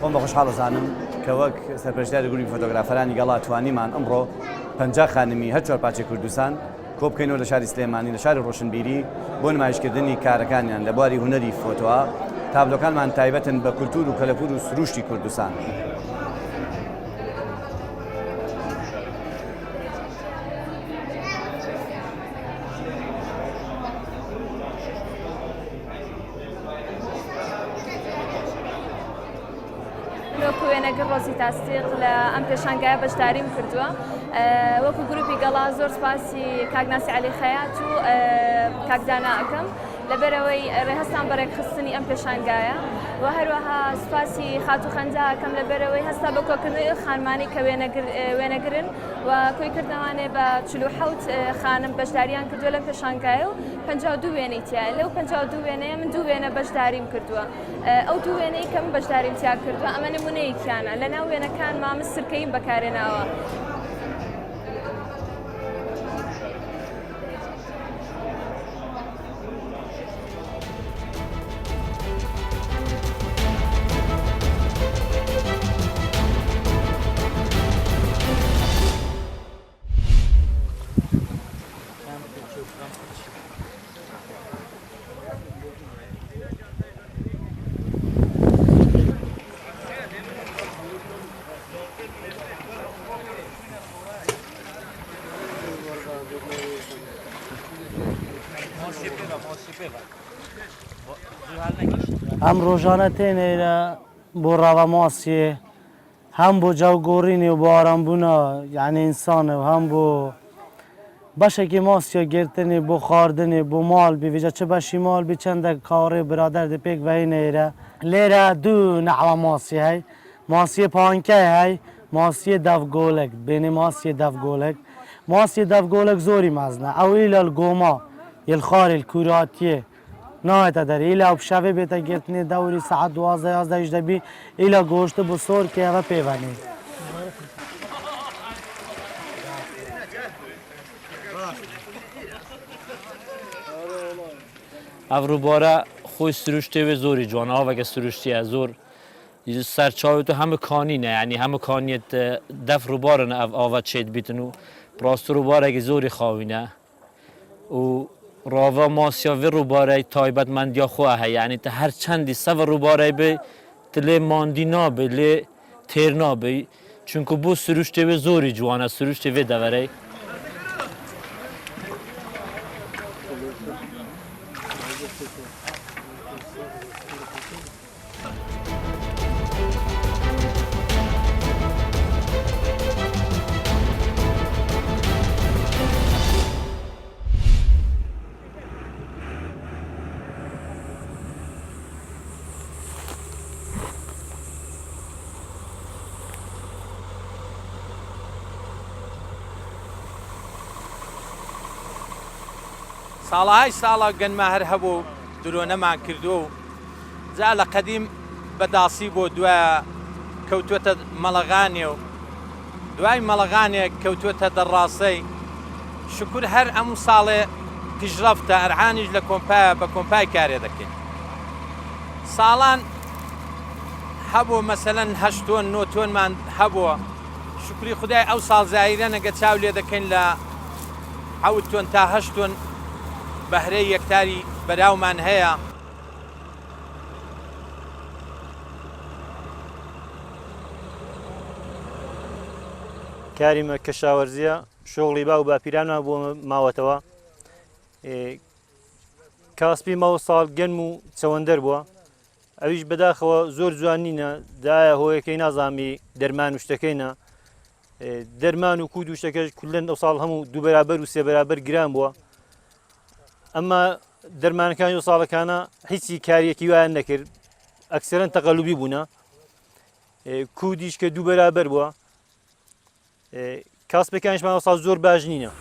خۆم بە خۆشحاڵەزانم کە وەک سەرپەرشتیاری گروپی فۆتۆگرافەرانی گەڵا توانیمان ئەمڕۆ 50 خانمی هەر چوارپاچی کوردستان کۆ بکەینەوە لە شاری سلێمانی لە شاری ڕۆشنبیری بۆ نمایشکردنی کارەکانیان لە بواری هونەری فۆتۆە. تابلۆکانمان تایبەتن بە کولتور و کەلەپور و سروشتی کوردستان. وێنەگر ڕۆزی تاستیق لە ئەم پێشانگایە بەشداریم کردووە. وەکو گروپی گەڵا زۆر سپاسی کاگناسی علی خەیات و کاکدانا ئەەکەم لەبەرەوەی ڕێهەستان بەڕێکخستنی ئەم پێشانگایە و هەروەها سپاسی خات و خەنجا ئەەکەم لەبەرەوەی هەستا بە کۆکردنی خانمانی کە وێنەگرن و کۆیکردنەوانێ بە 47 خانم بەشداریان کردووە لەم پێشانگایە و 52 وێنەی تایە. لەو 52 وێنەیە من 2 وێنە بەشداریم کردووە. ئەو 2 وێنەی کە من بەشداریم تیا کردووە ئەمە نمونەیەکیانە. لەناو وێنەکان مامە سرکەیم بەکارێناوە. ئەم ڕۆژانە تێنێرە بۆ ڕاوەماسیێ هەم بۆ جاوگۆڕینی و بۆ ئارامبوونا یعنی ئینسانە و هەم بۆ بەشێکی ماسیە گرتنی بۆ خواردنی بۆ ماڵ بێ چه بەشی ماڵ بێ چەندە کاڕێ برادەر دە پێک بەهینەیرە لێرە دوو نەحوە ماسی هەی ماسیە پانکای هەی ماسیە دەفگۆلک بێنێ ماسیە دەفگۆلک ماسیە دەفگۆلک زۆری مەزنە ئەو ئیلە گۆما یلخاری الکوراتیە نایەتە دەری ئیلا و پیشەوێ بێتە گرتنی دەوری سەعات 12 دەبی ئیلا گۆشتە بۆ سۆر کە ئەوە پێوەنی ئەو ڕووبارە خۆی سروشتێوێ زۆری جوانە ئاوەکە سروشتیە زۆر سەرچاوێت و هەموو کانینە ینی هەموو کانیت دەف ڕووبارن ئەو ئاوە چێت بیتن و ڕاست ڕووبارێکی زۆری خاوینە و ڕاوە ماسیاوی ڕووبارەی تایبەتمەندیا خۆ هەیە ینی تە هەر چەندی سەڤە ڕووبارەی بێ لێ ماندی نابێ لێ تێر نابێ چونکە بۆ سروشتێوێ زۆری جوانە سروشتێوێ دەوەرەی ساڵهای ساڵە گەنمە هەر هەبوو درۆنەمان کردووە و جا لە قەدیم بەداسی بۆ دوایە کەوتوێتە مەڵەغانێ و دوای مەڵەغانێک کەوتوێتە دەڕاستەی شکر هەر ئەموو ساڵێ پیشرەفتە ئەرعانیش لە کۆمپایە بە کۆمپای کارێ دەکەین ساڵان هەبوو مەسەلەن 8 تۆن 9 تۆنمان هەبووە شکری خودای ئەو ساڵ زایرە نەگە چاو لێ دەکەین لە 7 تۆن تا 8 تۆن بەهرەی یەکتاری بەراومان هەیە کاریمە کەشاوەرزیە شۆڵی با و باپیرانە بۆ ماوەتەوە کاسپی ماوە ساڵ گەنم و چەوەندەر بووە ئەویش بەداخەوە زۆر جوانینە دایە هۆیەکەی نازامی دەرمان و شتەکەینە دەرمان و کود و شتەکەش کولەن ئەو ساڵ هەموو دوو بەرابەر و سێ بەرابەر گران بووە ئەمە دەرمانەکانی و ساڵەکانە هیچی کاریەکی وایان نەکرد ئەکسەرەن تەقەلوبی بوونە کودیش کە دوو بەرابەر بووە کاسپەکانیشمان ئەو ساڵ زۆر باش نینە